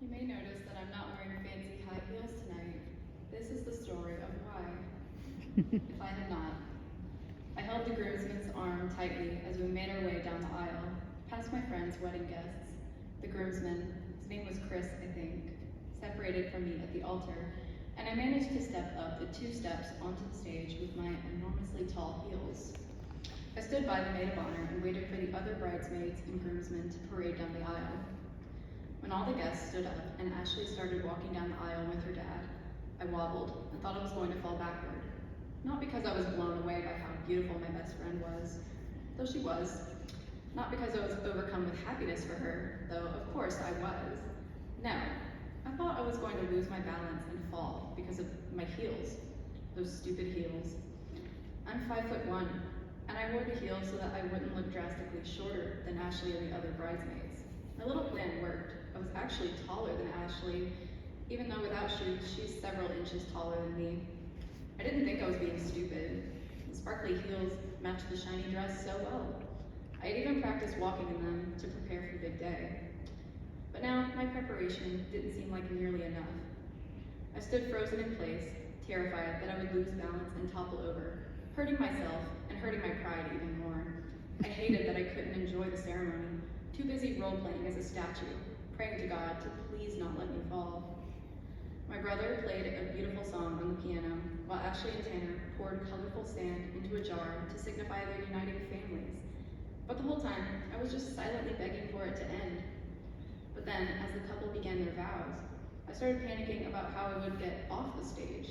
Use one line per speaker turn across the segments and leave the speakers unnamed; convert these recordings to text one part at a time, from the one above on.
You may notice that I'm not wearing fancy high heels tonight. This is the story of why. If I had not. I held the groomsman's arm tightly as we made our way down the aisle, past my friend's wedding guests. The groomsman, his name was Chris, I think, separated from me at the altar, and I managed to step up the 2 steps onto the stage with my enormously tall heels. I stood by the maid of honor and waited for the other bridesmaids and groomsmen to parade down the aisle. When all the guests stood up and Ashley started walking down the aisle with her dad, I wobbled and thought I was going to fall backward. Not because I was blown away by how beautiful my best friend was, though she was. Not because I was overcome with happiness for her, though of course I was. No, I thought I was going to lose my balance and fall because of my heels. Those stupid heels. I'm 5'1", and I wore the heels so that I wouldn't look drastically shorter than Ashley and the other bridesmaids. My little plan worked. I was actually taller than Ashley, even though without shoes, she's several inches taller than me. I didn't think I was being stupid. The sparkly heels matched the shiny dress so well. I had even practiced walking in them to prepare for the big day. But now, my preparation didn't seem like nearly enough. I stood frozen in place, terrified that I would lose balance and topple over, hurting myself and hurting my pride even more. I hated that I couldn't enjoy the ceremony, too busy role-playing as a statue, praying to God to please not let me fall. My brother played a beautiful song on the piano, while Ashley and Tanner poured colorful sand into a jar to signify their uniting families. But the whole time, I was just silently begging for it to end. But then, as the couple began their vows, I started panicking about how I would get off the stage.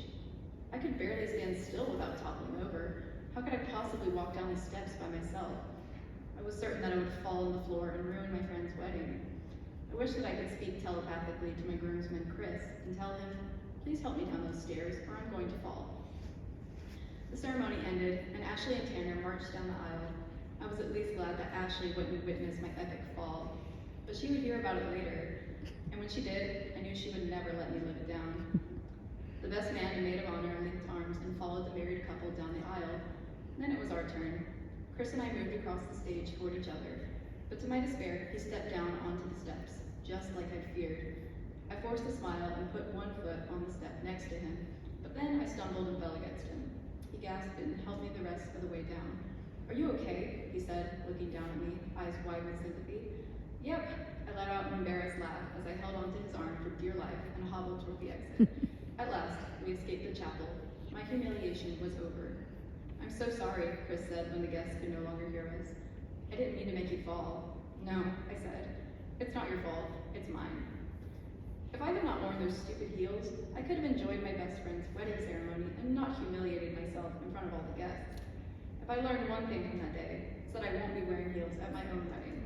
I could barely stand still without toppling over. How could I possibly walk down the steps by myself? I was certain that I would fall on the floor and ruin my friend's wedding. I wish that I could speak telepathically to my groomsman, Chris, and tell him, please help me down those stairs or I'm going to fall. The ceremony ended, and Ashley and Tanner marched down the aisle. I was at least glad that Ashley wouldn't witness my epic fall, but she would hear about it later, and when she did, I knew she would never let me live it down. The best man and maid of honor linked arms and followed the married couple down the aisle. Then it was our turn. Chris and I moved across the stage toward each other, but to my despair, he stepped down onto the steps, just like I'd feared. I forced a smile and put one foot on the step next to him, but then I stumbled and fell against him. He gasped and helped me the rest of the way down. Are you okay? He said, looking down at me, eyes wide with sympathy. Yep, I let out an embarrassed laugh as I held onto his arm for dear life and hobbled toward the exit. At last, we escaped the chapel. My humiliation was over. I'm so sorry, Chris said when the guests could no longer hear us. I didn't mean to make you fall. No, I said. It's not your fault, it's mine. If I had not worn those stupid heels, I could have enjoyed my best friend's wedding ceremony and not humiliated myself in front of all the guests. If I learned one thing from that day, it's that I won't be wearing heels at my own wedding.